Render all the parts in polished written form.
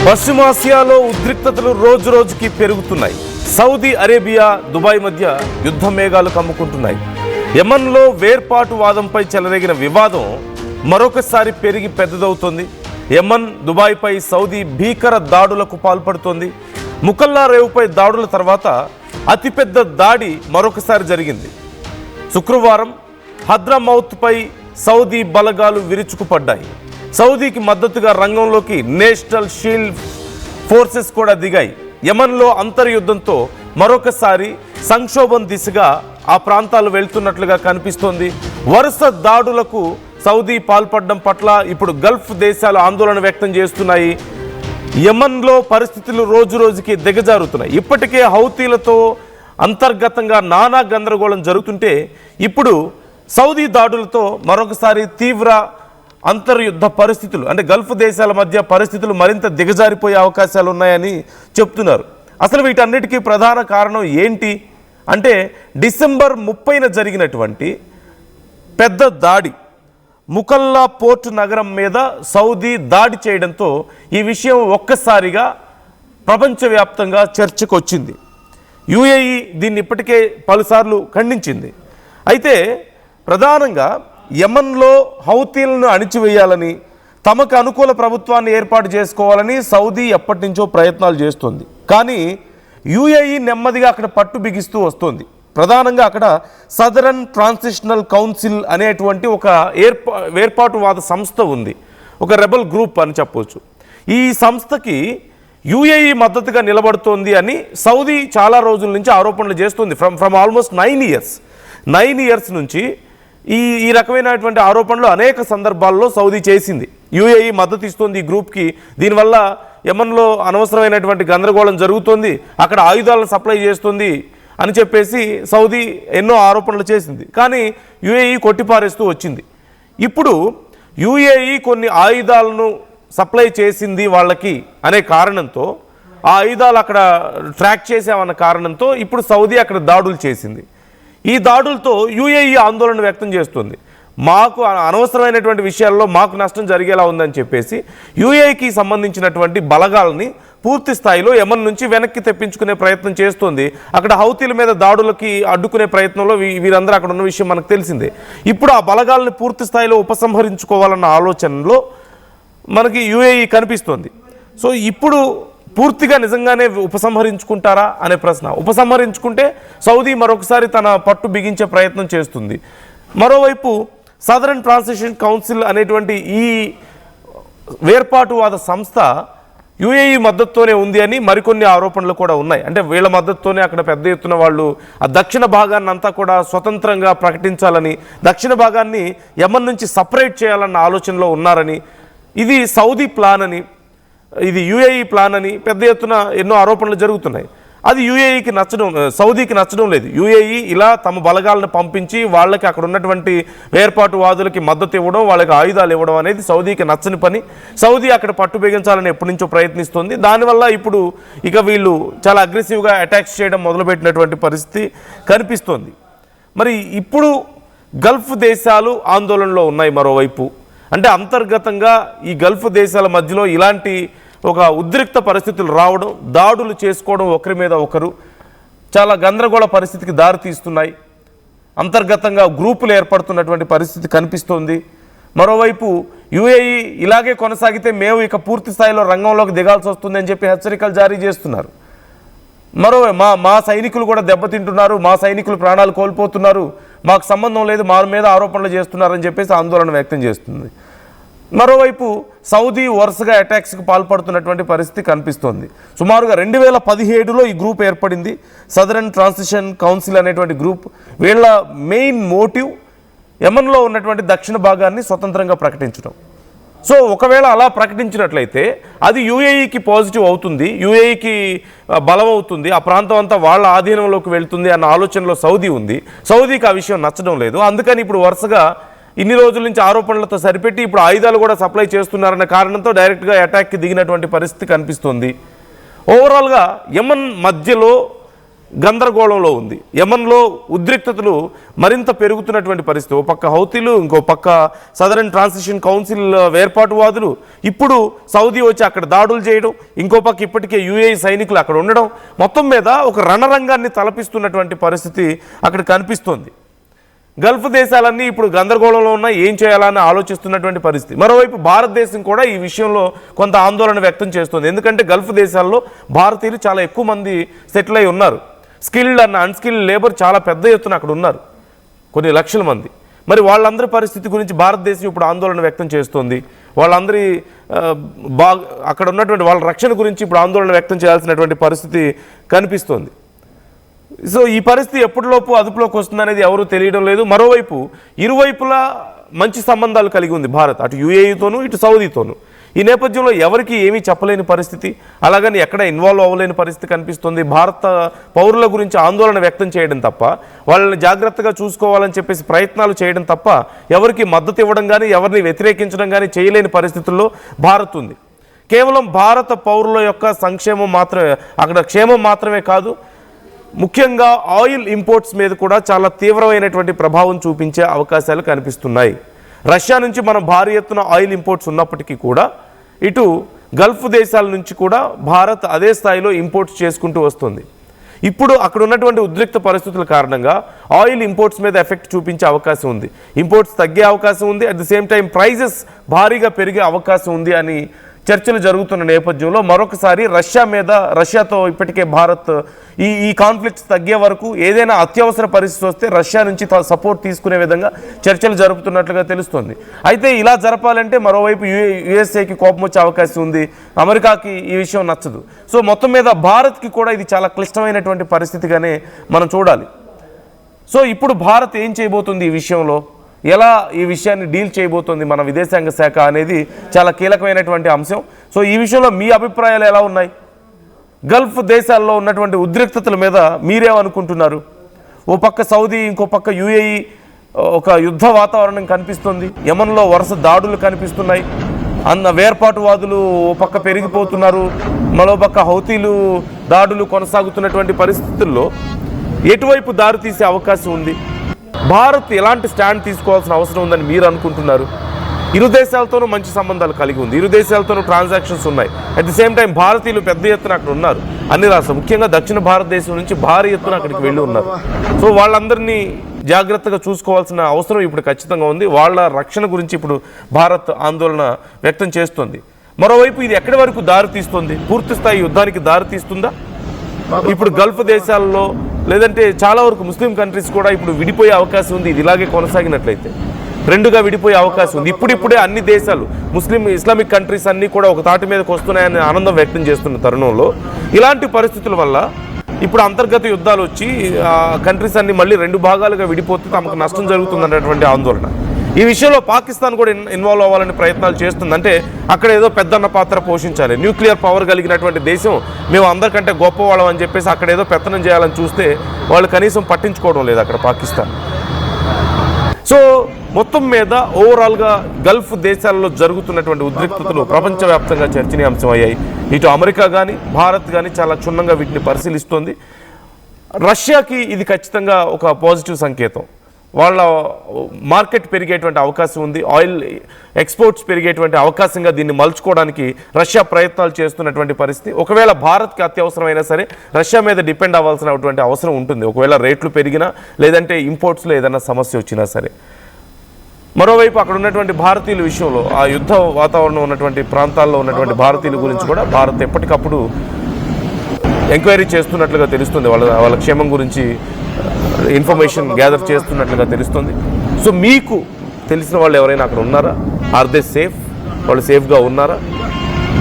పశ్చిమాసియాలో ఉద్రిక్తతలు రోజు రోజుకి పెరుగుతున్నాయి. సౌదీ అరేబియా, దుబాయ్ మధ్య యుద్ధ మేఘాలు కమ్ముకుంటున్నాయి. యెమన్లో వేర్పాటు వాదంపై చెలరేగిన వివాదం మరొకసారి పెరిగి పెద్దదవుతోంది. యెమన్, దుబాయ్పై సౌదీ భీకర దాడులకు పాల్పడుతోంది. ముకల్లా రేవుపై దాడుల తర్వాత అతిపెద్ద దాడి మరొకసారి జరిగింది. శుక్రవారం హద్రమౌత్పై సౌదీ బలగాలు విరుచుకుపడ్డాయి. సౌదీకి మద్దతుగా రంగంలోకి నేషనల్ షీల్డ్ ఫోర్సెస్ కూడా దిగాయి. యెమన్లో అంతర్యుద్ధంతో మరొకసారి సంక్షోభం దిశగా ఆ ప్రాంతాలు వెళ్తున్నట్లుగా కనిపిస్తోంది. వరుస దాడులకు సౌదీ పాల్పడడం పట్ల ఇప్పుడు గల్ఫ్ దేశాలు ఆందోళన వ్యక్తం చేస్తున్నాయి. యెమన్లో పరిస్థితులు రోజు రోజుకి దిగజారుతున్నాయి. ఇప్పటికే హౌతీలతో అంతర్గతంగా నానా గందరగోళం జరుగుతుంటే ఇప్పుడు సౌదీ దాడులతో మరొకసారి తీవ్ర అంతర్యుద్ధ పరిస్థితులు, అంటే గల్ఫ్ దేశాల మధ్య పరిస్థితులు మరింత దిగజారిపోయే అవకాశాలు ఉన్నాయని చెప్తున్నారు. అసలు వీటన్నిటికీ ప్రధాన కారణం ఏంటి అంటే డిసెంబర్ 30న జరిగినటువంటి పెద్ద దాడి, ముకల్లా పోర్టు నగరం మీద సౌదీ దాడి చేయడంతో ఈ విషయం ఒక్కసారిగా ప్రపంచవ్యాప్తంగా చర్చకు వచ్చింది. యుఏఈ దీన్ని ఇప్పటికే పలుసార్లు ఖండించింది. అయితే ప్రధానంగా యెమన్లో హౌతీలను అణిచివేయాలని, తమకు అనుకూల ప్రభుత్వాన్ని ఏర్పాటు చేసుకోవాలని సౌదీ ఎప్పటి నుంచో ప్రయత్నాలు చేస్తుంది. కానీ యుఏఈ నెమ్మదిగా అక్కడ పట్టు బిగిస్తూ వస్తుంది. ప్రధానంగా అక్కడ సదరన్ ట్రాన్సిషనల్ కౌన్సిల్ అనేటువంటి ఒక వేర్పాటువాద సంస్థ ఉంది, ఒక రెబల్ గ్రూప్ అని చెప్పవచ్చు. ఈ సంస్థకి యుఏఈ మద్దతుగా నిలబడుతోంది అని సౌదీ చాలా రోజుల నుంచి ఆరోపణలు చేస్తుంది. ఫ్రమ్ ఆల్మోస్ట్ 9 ఇయర్స్ నుంచి ఈ రకమైనటువంటి ఆరోపణలు అనేక సందర్భాల్లో సౌదీ చేసింది. యుఏఈ మద్దతు ఇస్తుంది ఈ గ్రూప్కి, దీనివల్ల యెమన్లో అనవసరమైనటువంటి గందరగోళం జరుగుతుంది, అక్కడ ఆయుధాలను సప్లై చేస్తుంది అని చెప్పేసి సౌదీ ఎన్నో ఆరోపణలు చేసింది. కానీ యుఏఈ కొట్టిపారేస్తూ వచ్చింది. ఇప్పుడు యుఏఈ కొన్ని ఆయుధాలను సప్లై చేసింది వాళ్ళకి అనే కారణంతో, ఆ ఆయుధాలు అక్కడ ట్రాక్ చేసామన్న కారణంతో ఇప్పుడు సౌదీ అక్కడ దాడులు చేసింది. ఈ దాడులతో యుఏఈ ఆందోళన వ్యక్తం చేస్తుంది. మాకు అనవసరమైనటువంటి విషయాల్లో మాకు నష్టం జరిగేలా ఉందని చెప్పేసి యుఏఈకి సంబంధించినటువంటి బలగాలని పూర్తి స్థాయిలో యెమన్ నుంచి వెనక్కి తెప్పించుకునే ప్రయత్నం చేస్తుంది. అక్కడ హౌతీల మీద దాడులకి అడ్డుకునే ప్రయత్నంలో వీరందరూ అక్కడ ఉన్న విషయం మనకు తెలిసిందే. ఇప్పుడు ఆ బలగాలని పూర్తి స్థాయిలో ఉపసంహరించుకోవాలన్న ఆలోచనలో మనకి యుఏఈ కనిపిస్తోంది. సో ఇప్పుడు పూర్తిగా నిజంగానే ఉపసంహరించుకుంటారా అనే ప్రశ్న. ఉపసంహరించుకుంటే సౌదీ మరొకసారి తన పట్టు బిగించే ప్రయత్నం చేస్తుంది. మరోవైపు సదరన్ ట్రాన్సిషన్ కౌన్సిల్ అనేటువంటి ఈ వేర్పాటువాద సంస్థ యుఏఈ మద్దతుతోనే ఉంది అని మరికొన్ని ఆరోపణలు కూడా ఉన్నాయి. అంటే వీళ్ళ మద్దతుతోనే అక్కడ పెద్ద ఎత్తున వాళ్ళు ఆ దక్షిణ భాగాన్ని అంతా కూడా స్వతంత్రంగా ప్రకటించాలని, దక్షిణ భాగాన్ని యెమన్ నుంచి సపరేట్ చేయాలన్న ఆలోచనలో ఉన్నారని, ఇది సౌదీ ప్లాన్ అని, ఇది యుఏఈ ప్లాన్ అని పెద్ద ఎత్తున ఎన్నో ఆరోపణలు జరుగుతున్నాయి. అది సౌదీకి నచ్చడం లేదు. యుఏఈ ఇలా తమ బలగాలను పంపించి వాళ్ళకి అక్కడ ఉన్నటువంటి వేర్పాటువాదులకి మద్దతు ఇవ్వడం, వాళ్ళకి ఆయుధాలు ఇవ్వడం అనేది సౌదీకి నచ్చని పని. సౌదీ అక్కడ పట్టు బిగించాలని ఎప్పటి నుంచో ప్రయత్నిస్తుంది. దానివల్ల ఇప్పుడు ఇక వీళ్ళు చాలా అగ్రెసివ్గా అటాక్స్ చేయడం మొదలుపెట్టినటువంటి పరిస్థితి కనిపిస్తోంది. మరి ఇప్పుడు గల్ఫ్ దేశాలు ఆందోళనలో ఉన్నాయి. మరోవైపు అంటే అంతర్గతంగా ఈ గల్ఫ్ దేశాల మధ్యలో ఇలాంటి ఒక ఉద్రిక్త పరిస్థితులు రావడం, దాడులు చేసుకోవడం, ఒకరి మీద ఒకరు చాలా గందరగోళ పరిస్థితికి దారితీస్తున్నాయి. అంతర్గతంగా గ్రూపులు ఏర్పడుతున్నటువంటి పరిస్థితి కనిపిస్తోంది. మరోవైపు యుఏఈ ఇలాగే కొనసాగితే మేము ఇక పూర్తి స్థాయిలో రంగంలోకి దిగాల్సి వస్తుంది అని చెప్పి హెచ్చరికలు జారీ చేస్తున్నారు. మా సైనికులు కూడా దెబ్బతింటున్నారు, మా సైనికులు ప్రాణాలు కోల్పోతున్నారు, మాకు సంబంధం లేదు, మా మీద ఆరోపణలు చేస్తున్నారని చెప్పేసి ఆందోళన వ్యక్తం చేస్తుంది. మరోవైపు సౌదీ వరుసగా అటాక్స్కి పాల్పడుతున్నటువంటి పరిస్థితి కనిపిస్తోంది. సుమారుగా 2017లో ఈ గ్రూప్ ఏర్పడింది, సదరన్ ట్రాన్సిషన్ కౌన్సిల్ అనేటువంటి గ్రూప్. వీళ్ళ మెయిన్ మోటివ్ యెమన్లో ఉన్నటువంటి దక్షిణ భాగాన్ని స్వతంత్రంగా ప్రకటించడం. సో ఒకవేళ అలా ప్రకటించినట్లయితే అది యుఏఈకి పాజిటివ్ అవుతుంది, యుఏఈకి బలం అవుతుంది, ఆ ప్రాంతం అంతా వాళ్ళ ఆధీనంలోకి వెళ్తుంది అన్న ఆలోచనలో సౌదీ ఉంది. సౌదీకి ఆ విషయం నచ్చడం లేదు. అందుకని ఇప్పుడు వరుసగా ఇన్ని రోజుల నుంచి ఆరోపణలతో సరిపెట్టి ఇప్పుడు ఆయుధాలు కూడా సప్లై చేస్తున్నారన్న కారణంతో డైరెక్ట్గా అటాక్కి దిగినటువంటి పరిస్థితి కనిపిస్తుంది. ఓవరాల్గా యెమన్ మధ్యలో గందరగోళంలో ఉంది. యమన్లో ఉద్రిక్తతలు మరింత పెరుగుతున్నటువంటి పరిస్థితి. ఓ పక్క హౌతీలు, ఇంకో పక్క సదరన్ ట్రాన్సిషన్ కౌన్సిల్ వేర్పాటువాదులు, ఇప్పుడు సౌదీ వచ్చి అక్కడ దాడులు చేయడం, ఇంకో పక్క ఇప్పటికే యుఏఈ సైనికులు అక్కడ ఉండడం, మొత్తం మీద ఒక రణరంగాన్ని తలపిస్తున్నటువంటి పరిస్థితి అక్కడ కనిపిస్తోంది. గల్ఫ్ దేశాలన్నీ ఇప్పుడు గందరగోళంలో ఉన్నాయి, ఏం చేయాలని ఆలోచిస్తున్నటువంటి పరిస్థితి. మరోవైపు భారతదేశం కూడా ఈ విషయంలో కొంత ఆందోళన వ్యక్తం చేస్తుంది. ఎందుకంటే గల్ఫ్ దేశాల్లో భారతీయులు చాలా ఎక్కువ మంది సెటిల్ అయి ఉన్నారు. స్కిల్డ్ అన్న అన్స్కిల్డ్ లేబర్ చాలా పెద్ద ఎత్తున అక్కడ ఉన్నారు, కొన్ని లక్షల మంది. మరి వాళ్ళందరి పరిస్థితి గురించి భారతదేశం ఇప్పుడు ఆందోళన వ్యక్తం చేస్తుంది. వాళ్ళందరి అక్కడ ఉన్నటువంటి వాళ్ళ రక్షణ గురించి ఇప్పుడు ఆందోళన వ్యక్తం చేయాల్సినటువంటి పరిస్థితి కనిపిస్తోంది. సో ఈ పరిస్థితి ఎప్పటిలోపు అదుపులోకి వస్తుందనేది ఎవరూ తెలియడం లేదు. మరోవైపు ఇరువైపులా మంచి సంబంధాలు కలిగి ఉంది భారత్, అటు యుఏఈతోనూ ఇటు సౌదీతోనూ. ఈ నేపథ్యంలో ఎవరికి ఏమీ చెప్పలేని పరిస్థితి, అలాగని ఎక్కడ ఇన్వాల్వ్ అవ్వలేని పరిస్థితి కనిపిస్తుంది. భారత పౌరుల గురించి ఆందోళన వ్యక్తం చేయడం తప్ప, వాళ్ళని జాగ్రత్తగా చూసుకోవాలని చెప్పేసి ప్రయత్నాలు చేయడం తప్ప ఎవరికి మద్దతు ఇవ్వడం కానీ ఎవరిని వ్యతిరేకించడం కానీ చేయలేని పరిస్థితుల్లో భారత్ ఉంది. కేవలం భారత పౌరుల యొక్క సంక్షేమం మాత్రమే, అక్కడ క్షేమం మాత్రమే కాదు, ముఖ్యంగా ఆయిల్ ఇంపోర్ట్స్ మీద కూడా చాలా తీవ్రమైనటువంటి ప్రభావం చూపించే అవకాశాలు కనిపిస్తున్నాయి. రష్యా నుంచి మనం భారీ ఎత్తున ఆయిల్ ఇంపోర్ట్స్ ఉన్నప్పటికీ కూడా ఇటు గల్ఫ్ దేశాల నుంచి కూడా భారత్ అదే స్థాయిలో ఇంపోర్ట్స్ చేసుకుంటూ వస్తుంది. ఇప్పుడు అక్కడ ఉన్నటువంటి ఉద్రిక్త పరిస్థితుల కారణంగా ఆయిల్ ఇంపోర్ట్స్ మీద ఎఫెక్ట్ చూపించే అవకాశం ఉంది. ఇంపోర్ట్స్ తగ్గే అవకాశం ఉంది, at the same time prices భారీగా పెరిగే అవకాశం ఉంది అని చర్చలు జరుగుతున్న నేపథ్యంలో మరొకసారి రష్యాతో ఇప్పటికే భారత్ ఈ కాన్ఫ్లిక్ట్స్ తగ్గే వరకు ఏదైనా అత్యవసర పరిస్థితి వస్తే రష్యా నుంచి సపోర్ట్ తీసుకునే విధంగా చర్చలు జరుపుతున్నట్లుగా తెలుస్తోంది. అయితే ఇలా జరపాలంటే మరోవైపు యుఎస్ఏకి కోపం వచ్చే అవకాశం ఉంది, అమెరికాకి ఈ విషయం నచ్చదు. సో మొత్తం మీద భారత్కి కూడా ఇది చాలా క్లిష్టమైనటువంటి పరిస్థితిగానే మనం చూడాలి. సో ఇప్పుడు భారత్ ఏం చేయబోతుంది, ఈ విషయంలో ఎలా ఈ విషయాన్ని డీల్ చేయబోతోంది మన విదేశాంగ శాఖ అనేది చాలా కీలకమైనటువంటి అంశం. సో ఈ విషయంలో మీ అభిప్రాయాలు ఎలా ఉన్నాయి? గల్ఫ్ దేశాల్లో ఉన్నటువంటి ఉద్రిక్తతల మీద మీరేమనుకుంటున్నారు? ఓ పక్క సౌదీ, ఇంకో పక్క యుఏఈ, ఒక యుద్ధ వాతావరణం కనిపిస్తుంది. యమన్లో వరుస దాడులు కనిపిస్తున్నాయి. వేర్పాటువాదులు ఓ పక్క పెరిగిపోతున్నారు, మరో పక్క హౌతీలు దాడులు కొనసాగుతున్నటువంటి పరిస్థితుల్లో ఎటువైపు దారి తీసే అవకాశం ఉంది? భారత్ ఎలాంటి స్టాండ్ తీసుకోవాల్సిన అవసరం ఉందని మీరు అనుకుంటున్నారు? ఇరు దేశాలతోనూ మంచి సంబంధాలు కలిగి ఉంది, ఇరు దేశాలతోనూ ట్రాన్సాక్షన్స్ ఉన్నాయి. అట్ ది సేమ్ టైం భారతీయులు పెద్ద ఎత్తున అక్కడ ఉన్నారు. అన్ని రాష్ట్రాలు, ముఖ్యంగా దక్షిణ భారతదేశం నుంచి భారీ ఎత్తున అక్కడికి వెళ్ళి ఉన్నారు. సో వాళ్ళందరినీ జాగ్రత్తగా చూసుకోవాల్సిన అవసరం ఇప్పుడు ఖచ్చితంగా ఉంది. వాళ్ళ రక్షణ గురించి ఇప్పుడు భారత్ ఆందోళన వ్యక్తం చేస్తుంది. మరోవైపు ఇది ఎక్కడి వరకు దారి తీస్తుంది? పూర్తి స్థాయి యుద్ధానికి దారి తీస్తుందా? ఇప్పుడు గల్ఫ్ దేశాల్లో లేదంటే చాలా వరకు ముస్లిం కంట్రీస్ కూడా ఇప్పుడు విడిపోయే అవకాశం ఉంది. ఇది ఇలాగే కొనసాగినట్లయితే రెండుగా విడిపోయే అవకాశం ఉంది. ఇప్పుడిప్పుడే అన్ని దేశాలు ఇస్లామిక్ కంట్రీస్ అన్నీ కూడా ఒక తాటి మీదకి వస్తున్నాయని ఆనందం వ్యక్తం చేస్తున్న తరుణంలో ఇలాంటి పరిస్థితుల వల్ల ఇప్పుడు అంతర్గత యుద్ధాలు వచ్చి కంట్రీస్ అన్ని మళ్ళీ రెండు భాగాలుగా విడిపోతే తమకు నష్టం జరుగుతుందన్నటువంటి ఆందోళన. ఈ విషయంలో పాకిస్తాన్ కూడా ఇన్వాల్వ్ అవ్వాలని ప్రయత్నాలు చేస్తుంది. అంటే అక్కడ ఏదో పెద్దన్న పాత్ర పోషించాలి, న్యూక్లియర్ పవర్ కలిగినటువంటి దేశం, మేము అందరికంటే గొప్పవాళ్ళం అని చెప్పేసి అక్కడ ఏదో పెత్తనం చేయాలని చూస్తే వాళ్ళు కనీసం పట్టించుకోవడం లేదు అక్కడ పాకిస్తాన్. సో మొత్తం మీద ఓవరాల్గా గల్ఫ్ దేశాల్లో జరుగుతున్నటువంటి ఉద్రిక్తతలు ప్రపంచవ్యాప్తంగా చర్చనీయాంశం అయ్యాయి. ఇటు అమెరికా కానీ భారత్ కానీ చాలా క్షుణ్ణంగా వీటిని పరిశీలిస్తోంది. రష్యాకి ఇది ఖచ్చితంగా ఒక పాజిటివ్ సంకేతం. వాళ్ళ మార్కెట్ పెరిగేటువంటి అవకాశం ఉంది, ఆయిల్ ఎక్స్పోర్ట్స్ పెరిగేటువంటి అవకాశంగా దీన్ని మలుచుకోవడానికి రష్యా ప్రయత్నాలు చేస్తున్నటువంటి పరిస్థితి. ఒకవేళ భారత్కి అత్యవసరమైనా సరే రష్యా మీద డిపెండ్ అవ్వాల్సినటువంటి అవసరం ఉంటుంది, ఒకవేళ రేట్లు పెరిగినా లేదంటే ఇంపోర్ట్స్లో ఏదైనా సమస్య వచ్చినా సరే. మరోవైపు అక్కడ ఉన్నటువంటి భారతీయుల విషయంలో ఆ యుద్ధ వాతావరణం ఉన్నటువంటి ప్రాంతాల్లో ఉన్నటువంటి భారతీయుల గురించి కూడా భారత్ ఎప్పటికప్పుడు ఎంక్వైరీ చేస్తున్నట్లుగా తెలుస్తుంది. వాళ్ళ క్షేమం గురించి ఇన్ఫర్మేషన్ గ్యాదర్ చేస్తున్నట్లుగా తెలుస్తుంది. సో మీకు తెలిసిన వాళ్ళు ఎవరైనా అక్కడ ఉన్నారా? Are they safe? వాళ్ళు సేఫ్గా ఉన్నారా?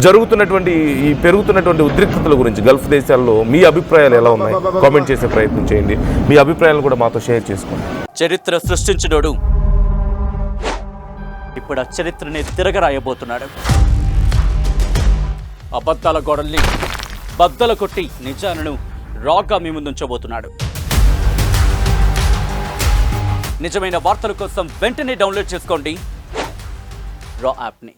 జరుగుతున్నటువంటి ఈ పెరుగుతున్నటువంటి ఉద్రిక్తతల గురించి గల్ఫ్ దేశాల్లో మీ అభిప్రాయాలు ఎలా ఉన్నాయి? కామెంట్ చేసే ప్రయత్నం చేయండి. మీ అభిప్రాయాలను కూడా మాతో షేర్ చేసుకోండి. చరిత్ర సృష్టించినోడు ఇప్పుడు ఆ చరిత్రని తిరగరాయబోతున్నాడు. అబద్ధాల గోడల్ని బద్దలు కొట్టి నిజాలను రాగా మీ ముందుంచబోతున్నాడు. నిజమైన వార్తల కోసం వెంటనే డౌన్లోడ్ చేసుకోండి రా యాప్ని.